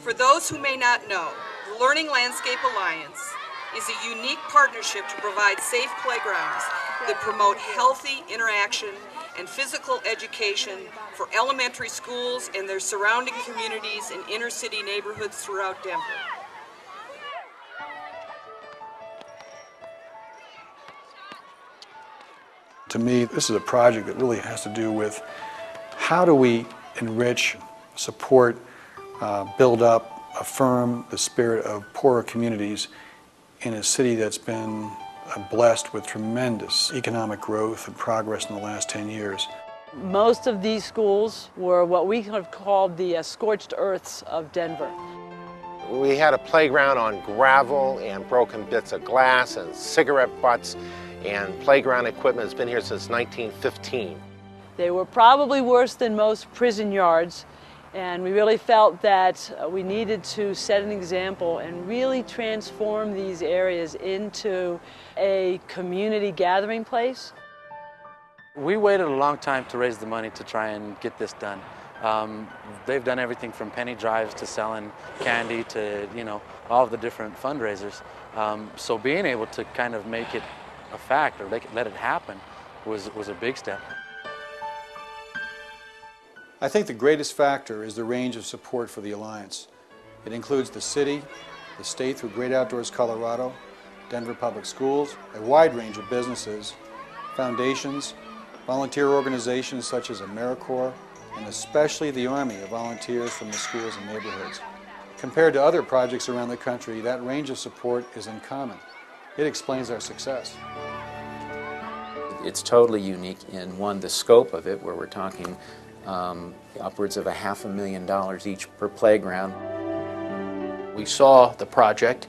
For those who may not know, the Learning Landscape Alliance is a unique partnership to provide safe playgrounds that promote healthy interaction and physical education for elementary schools and their surrounding communities in inner-city neighborhoods throughout Denver. To me, this is a project that really has to do with how do we enrich, support, build up, affirm the spirit of poorer communities in a city that's been blessed with tremendous economic growth and progress in the last 10 years. Most of these schools were what we have called the scorched earths of Denver. We had a playground on gravel and broken bits of glass and cigarette butts, and playground equipment has been here since 1915. They were probably worse than most prison yards, and we really felt that we needed to set an example and really transform these areas into a community gathering place. We waited a long time to raise the money to try and get this done. They've done everything from penny drives to selling candy to, all of the different fundraisers. So being able to kind of make it a fact or let it happen was a big step. I think the greatest factor is the range of support for the Alliance. It includes the city, the state through Great Outdoors Colorado, Denver Public Schools, a wide range of businesses, foundations, volunteer organizations such as AmeriCorps, and especially the Army of volunteers from the schools and neighborhoods. Compared to other projects around the country, that range of support is uncommon. It explains our success. It's totally unique in, one, the scope of it, where we're talking upwards of $500,000 each per playground. We saw the project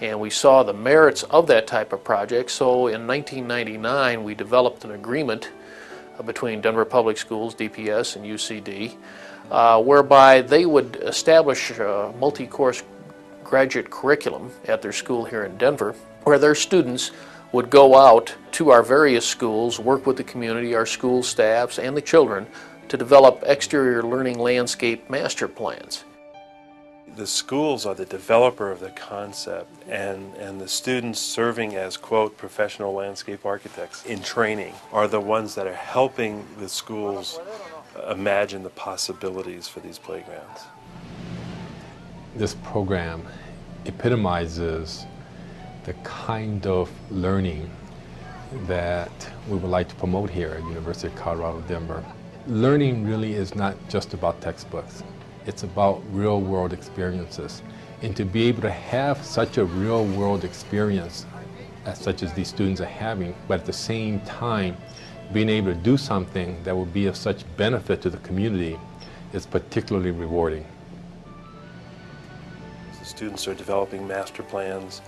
and we saw the merits of that type of project, so in 1999 we developed an agreement between Denver Public Schools, DPS, and UCD, whereby they would establish a multi-course graduate curriculum at their school here in Denver, where their students would go out to our various schools, work with the community, our school staffs, and the children to develop exterior learning landscape master plans. The schools are the developer of the concept, and the students serving as, quote, professional landscape architects in training are the ones that are helping the schools imagine the possibilities for these playgrounds. This program epitomizes the kind of learning that we would like to promote here at University of Colorado, Denver. Learning really is not just about textbooks. It's about real-world experiences. And to be able to have such a real-world experience such as these students are having, but at the same time being able to do something that will be of such benefit to the community is particularly rewarding. The students are developing master plans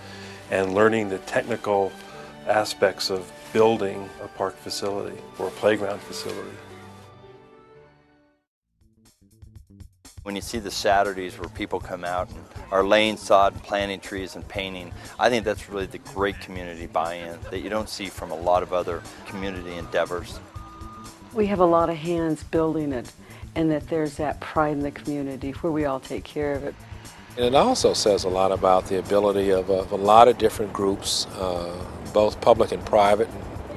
and learning the technical aspects of building a park facility or a playground facility. When you see the Saturdays where people come out and are laying sod and planting trees and painting, I think that's really the great community buy-in that you don't see from a lot of other community endeavors. We have a lot of hands building it, and that there's that pride in the community where we all take care of it. And it also says a lot about the ability of a lot of different groups, both public and private,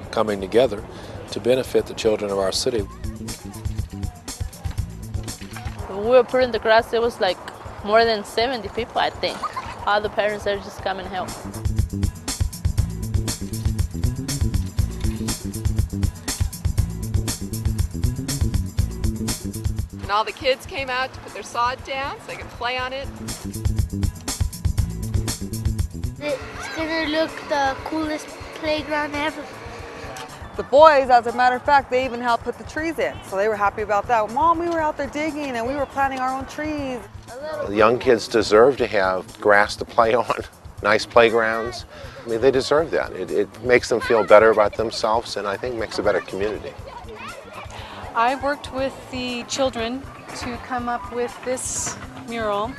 coming together to benefit the children of our city. When we were putting the grass, there was like more than 70 people, I think. All the parents are just come and help. And all the kids came out to put their sod down so they could play on it. It's gonna look the coolest playground ever. The boys, as a matter of fact, they even helped put the trees in. So they were happy about that. Mom, we were out there digging and we were planting our own trees. The young kids deserve to have grass to play on, nice playgrounds. I mean, they deserve that. It makes them feel better about themselves and I think makes a better community. I worked with the children to come up with this mural.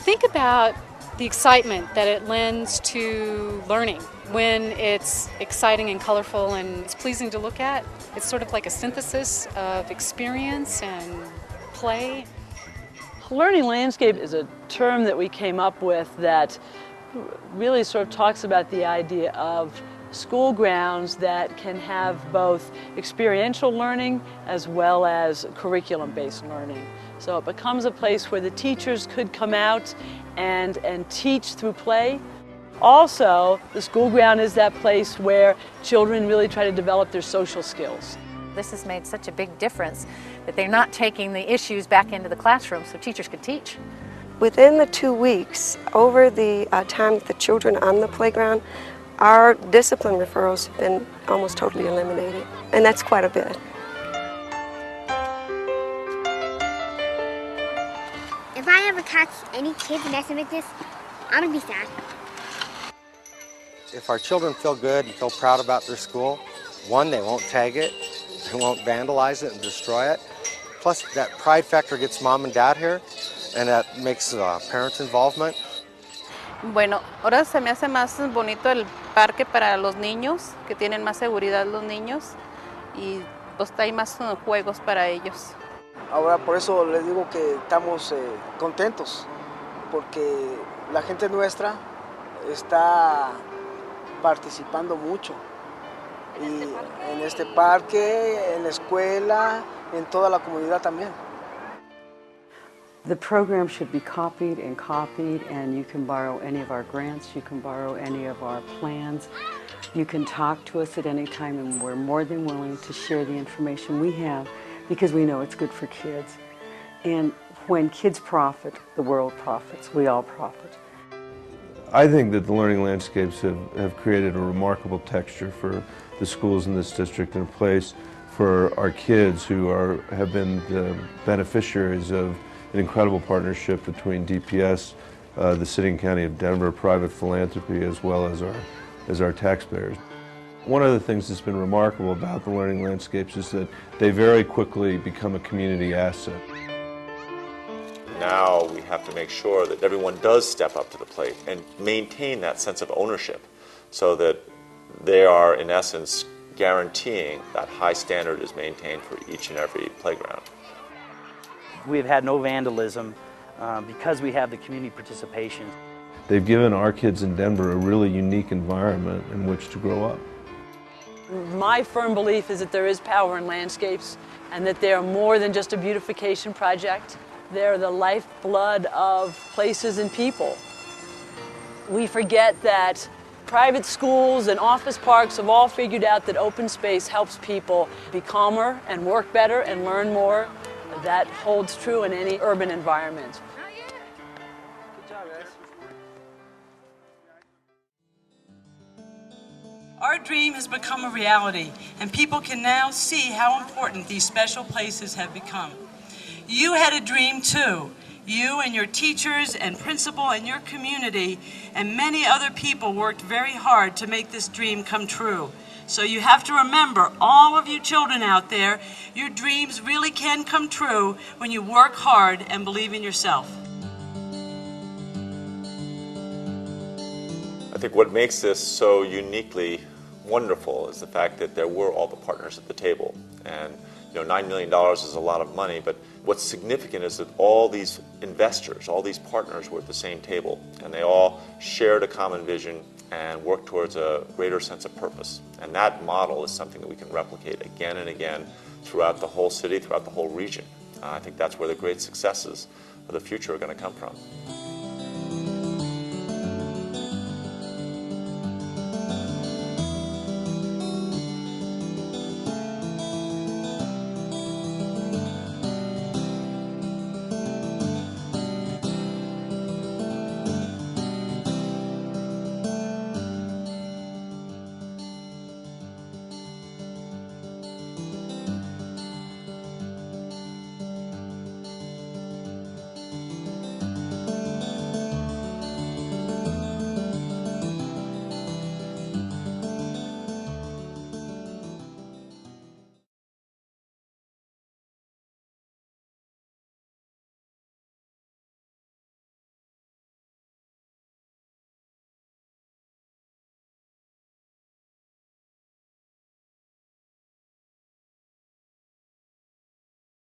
Think about the excitement that it lends to learning when it's exciting and colorful and it's pleasing to look at. It's sort of like a synthesis of experience and play. Learning landscape is a term that we came up with that really sort of talks about the idea of school grounds that can have both experiential learning as well as curriculum-based learning. So it becomes a place where the teachers could come out and teach through play. Also, the school ground is that place where children really try to develop their social skills. This has made such a big difference that they're not taking the issues back into the classroom so teachers could teach. Within the 2 weeks, over the time that the children are on the playground, our discipline referrals have been almost totally eliminated, and that's quite a bit. If I ever catch any kids messing with this, I'm gonna be sad. If our children feel good and feel proud about their school, one, they won't tag it, they won't vandalize it and destroy it. Plus, that pride factor gets mom and dad here, and that makes parents' involvement. Bueno, ahora se me hace más bonito el parque para los niños, que tienen más seguridad los niños, y pues hay más juegos para ellos. Ahora por eso les digo que estamos contentos, porque la gente nuestra está participando mucho. Y en este parque, en la escuela, en toda la comunidad también. The program should be copied, and you can borrow any of our grants, you can borrow any of our plans. You can talk to us at any time, and we're more than willing to share the information we have because we know it's good for kids. And when kids profit, the world profits. We all profit. I think that the learning landscapes have created a remarkable texture for the schools in this district and a place for our kids who have been the beneficiaries of an incredible partnership between DPS, the City and County of Denver, private philanthropy, as well as our taxpayers. One of the things that's been remarkable about the learning landscapes is that they very quickly become a community asset. Now we have to make sure that everyone does step up to the plate and maintain that sense of ownership so that they are, in essence, guaranteeing that high standard is maintained for each and every playground. We've had no vandalism because we have the community participation. They've given our kids in Denver a really unique environment in which to grow up. My firm belief is that there is power in landscapes and that they are more than just a beautification project. They're the lifeblood of places and people. We forget that private schools and office parks have all figured out that open space helps people be calmer and work better and learn more. That holds true in any urban environment. Our dream has become a reality, and people can now see how important these special places have become. You had a dream too. You and your teachers and principal and your community and many other people worked very hard to make this dream come true. So you have to remember, all of you children out there, your dreams really can come true when you work hard and believe in yourself. I think what makes this so uniquely wonderful is the fact that there were all the partners at the table. And $9 million is a lot of money, but what's significant is that all these investors, all these partners were at the same table, and they all shared a common vision and worked towards a greater sense of purpose. And that model is something that we can replicate again and again throughout the whole city, throughout the whole region. I think that's where the great successes of the future are going to come from.